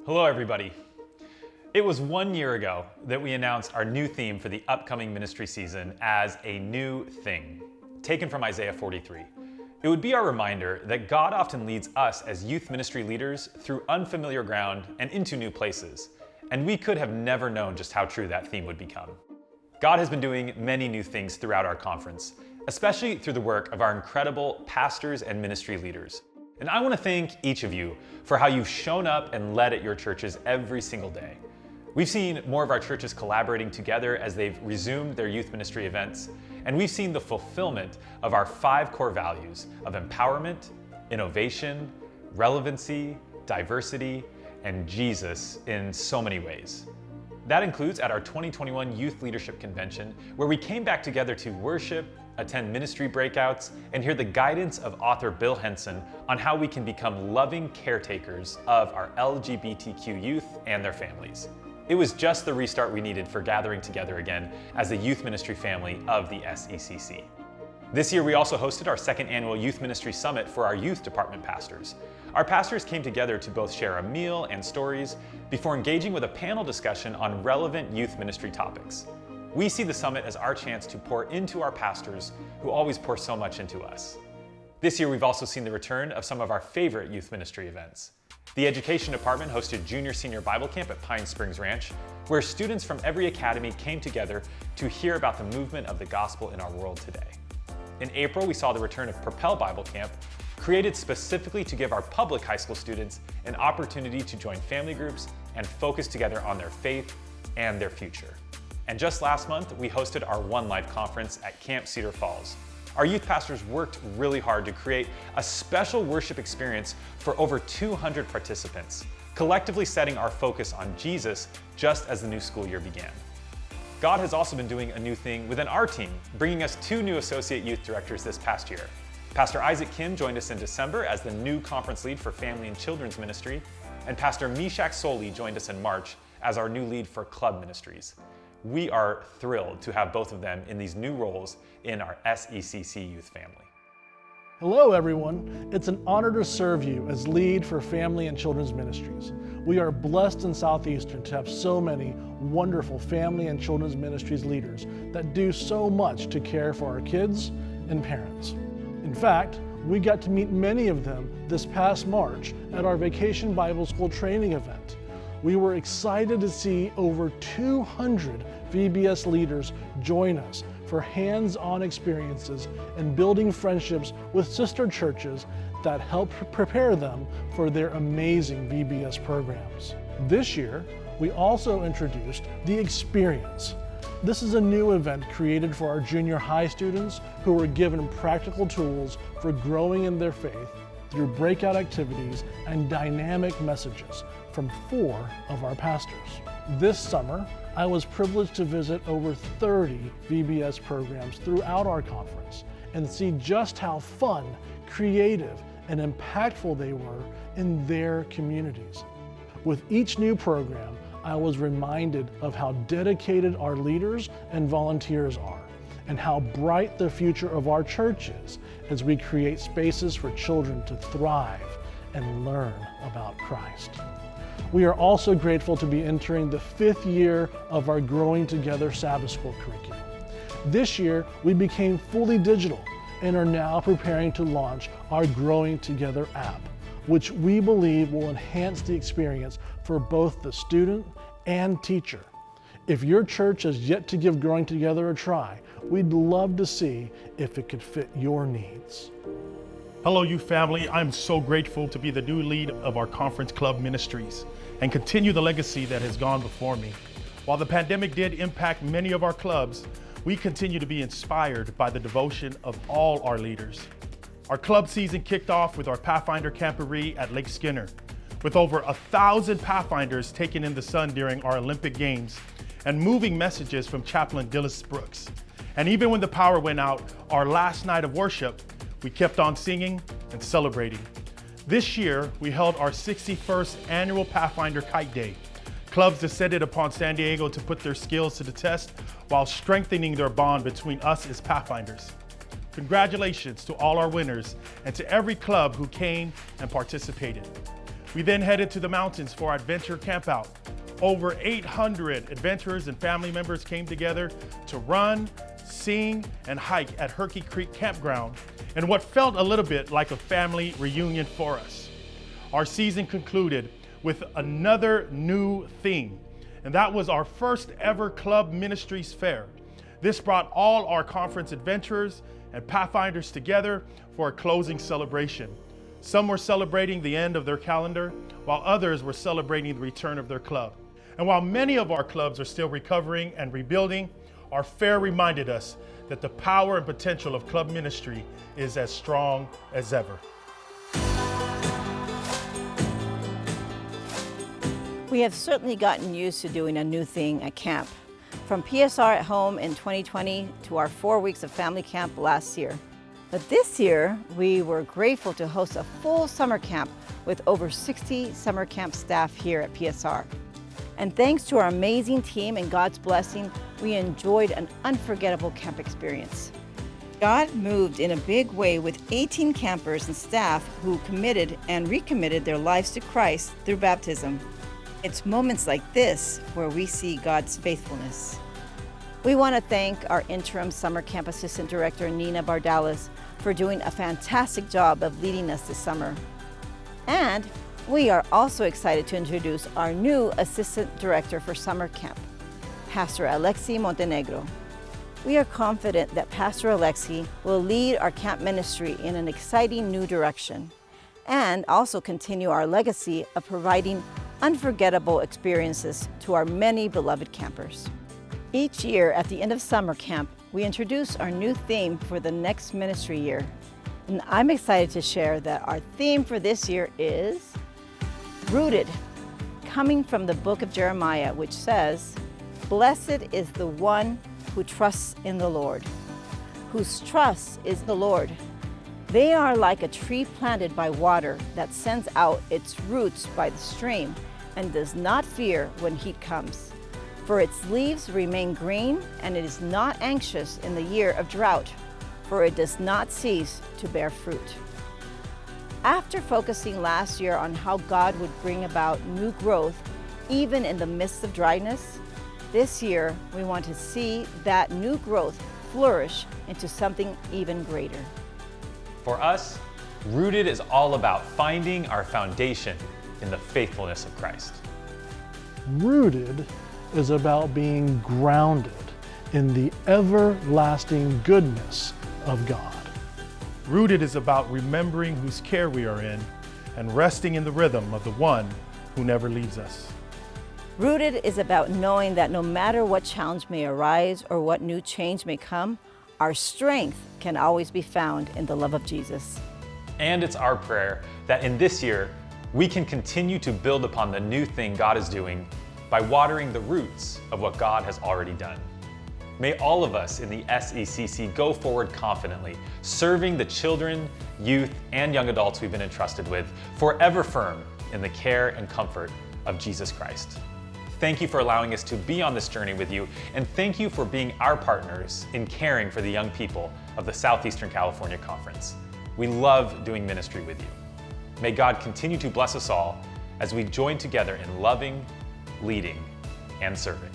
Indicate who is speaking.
Speaker 1: Hello, everybody. It was 1 year ago that we announced our new theme for the upcoming ministry season as a new thing, taken from Isaiah 43. It would be our reminder that God often leads us as youth ministry leaders through unfamiliar ground and into new places, and we could have never known just how true that theme would become. God has been doing many new things throughout our conference, especially through the work of our incredible pastors and ministry leaders. And I want to thank each of you for how you've shown up and led at your churches every single day. We've seen more of our churches collaborating together as they've resumed their youth ministry events, and we've seen the fulfillment of our 5 core values of empowerment, innovation, relevancy, diversity, and Jesus in so many ways. That includes at our 2021 Youth Leadership Convention, where we came back together to worship, attend ministry breakouts, and hear the guidance of author Bill Henson on how we can become loving caretakers of our LGBTQ youth and their families. It was just the restart we needed for gathering together again as a youth ministry family of the SECC. This year, we also hosted our 2nd annual Youth Ministry Summit for our youth department pastors. Our pastors came together to both share a meal and stories before engaging with a panel discussion on relevant youth ministry topics. We see the summit as our chance to pour into our pastors who always pour so much into us. This year, we've also seen the return of some of our favorite youth ministry events. The Education Department hosted Junior-Senior Bible Camp at Pine Springs Ranch, where students from every academy came together to hear about the movement of the gospel in our world today. In April, we saw the return of Propel Bible Camp, created specifically to give our public high school students an opportunity to join family groups and focus together on their faith and their future. And just last month, we hosted our One Life conference at Camp Cedar Falls. Our youth pastors worked really hard to create a special worship experience for over 200 participants, collectively setting our focus on Jesus just as the new school year began. God has also been doing a new thing within our team, bringing us 2 new associate youth directors this past year. Pastor Isaac Kim joined us in December as the new conference lead for family and children's ministry, and Pastor Meshach Soli joined us in March as our new lead for club ministries. We are thrilled to have both of them in these new roles in our SECC youth family.
Speaker 2: Hello everyone, it's an honor to serve you as lead for family and children's ministries. We are blessed in Southeastern to have so many wonderful family and children's ministries leaders that do so much to care for our kids and parents. In fact, we got to meet many of them this past March at our Vacation Bible School training event. We were excited to see over 200 VBS leaders join us for hands-on experiences and building friendships with sister churches that help prepare them for their amazing VBS programs. This year, we also introduced The Experience. This is a new event created for our junior high students who were given practical tools for growing in their faith through breakout activities and dynamic messages from 4 of our pastors. This summer, I was privileged to visit over 30 VBS programs throughout our conference and see just how fun, creative, and impactful they were in their communities. With each new program, I was reminded of how dedicated our leaders and volunteers are, and how bright the future of our church is as we create spaces for children to thrive and learn about Christ. We are also grateful to be entering the 5th year of our Growing Together Sabbath School curriculum. This year, we became fully digital and are now preparing to launch our Growing Together app, which we believe will enhance the experience for both the student and teacher. If your church has yet to give Growing Together a try, we'd love to see if it could fit your needs.
Speaker 3: Hello, youth family. I'm so grateful to be the new lead of our conference club ministries and continue the legacy that has gone before me. While the pandemic did impact many of our clubs, we continue to be inspired by the devotion of all our leaders. Our club season kicked off with our Pathfinder Camporee at Lake Skinner, with over 1,000 Pathfinders taken in the sun during our Olympic Games and moving messages from Chaplain Dillis Brooks. And even when the power went out, our last night of worship, we kept on singing and celebrating. This year, we held our 61st annual Pathfinder Kite Day. Clubs descended upon San Diego to put their skills to the test while strengthening their bond between us as Pathfinders. Congratulations to all our winners and to every club who came and participated. We then headed to the mountains for our adventure campout. Over 800 adventurers and family members came together to run, sing, and hike at Herky Creek Campground in what felt a little bit like a family reunion for us. Our season concluded with another new theme, and that was our first ever Club Ministries Fair. This brought all our conference adventurers and Pathfinders together for a closing celebration. Some were celebrating the end of their calendar, while others were celebrating the return of their club. And while many of our clubs are still recovering and rebuilding, our fair reminded us that the power and potential of club ministry is as strong as ever.
Speaker 4: We have certainly gotten used to doing a new thing at camp, from PSR at home in 2020 to our 4 weeks of family camp last year. But this year, we were grateful to host a full summer camp with over 60 summer camp staff here at PSR. And thanks to our amazing team and God's blessing, we enjoyed an unforgettable camp experience. God moved in a big way with 18 campers and staff who committed and recommitted their lives to Christ through baptism. It's moments like this where we see God's faithfulness. We want to thank our interim summer camp assistant director, Nina Bardalis, for doing a fantastic job of leading us this summer. And we are also excited to introduce our new assistant director for summer camp, Pastor Alexi Montenegro. We are confident that Pastor Alexi will lead our camp ministry in an exciting new direction and also continue our legacy of providing unforgettable experiences to our many beloved campers. Each year at the end of summer camp, we introduce our new theme for the next ministry year. And I'm excited to share that our theme for this year is Rooted, coming from the book of Jeremiah, which says, "Blessed is the one who trusts in the Lord, whose trust is the Lord. They are like a tree planted by water that sends out its roots by the stream and does not fear when heat comes. For its leaves remain green, and it is not anxious in the year of drought, for it does not cease to bear fruit." After focusing last year on how God would bring about new growth even in the midst of dryness, this year we want to see that new growth flourish into something even greater.
Speaker 1: For us, Rooted is all about finding our foundation in the faithfulness of Christ.
Speaker 2: Rooted is about being grounded in the everlasting goodness of God.
Speaker 3: Rooted is about remembering whose care we are in and resting in the rhythm of the one who never leaves us.
Speaker 4: Rooted is about knowing that no matter what challenge may arise or what new change may come, our strength can always be found in the love of Jesus.
Speaker 1: And it's our prayer that in this year, we can continue to build upon the new thing God is doing by watering the roots of what God has already done. May all of us in the SECC go forward confidently, serving the children, youth, and young adults we've been entrusted with, forever firm in the care and comfort of Jesus Christ. Thank you for allowing us to be on this journey with you, and thank you for being our partners in caring for the young people of the Southeastern California Conference. We love doing ministry with you. May God continue to bless us all as we join together in loving, leading, and serving.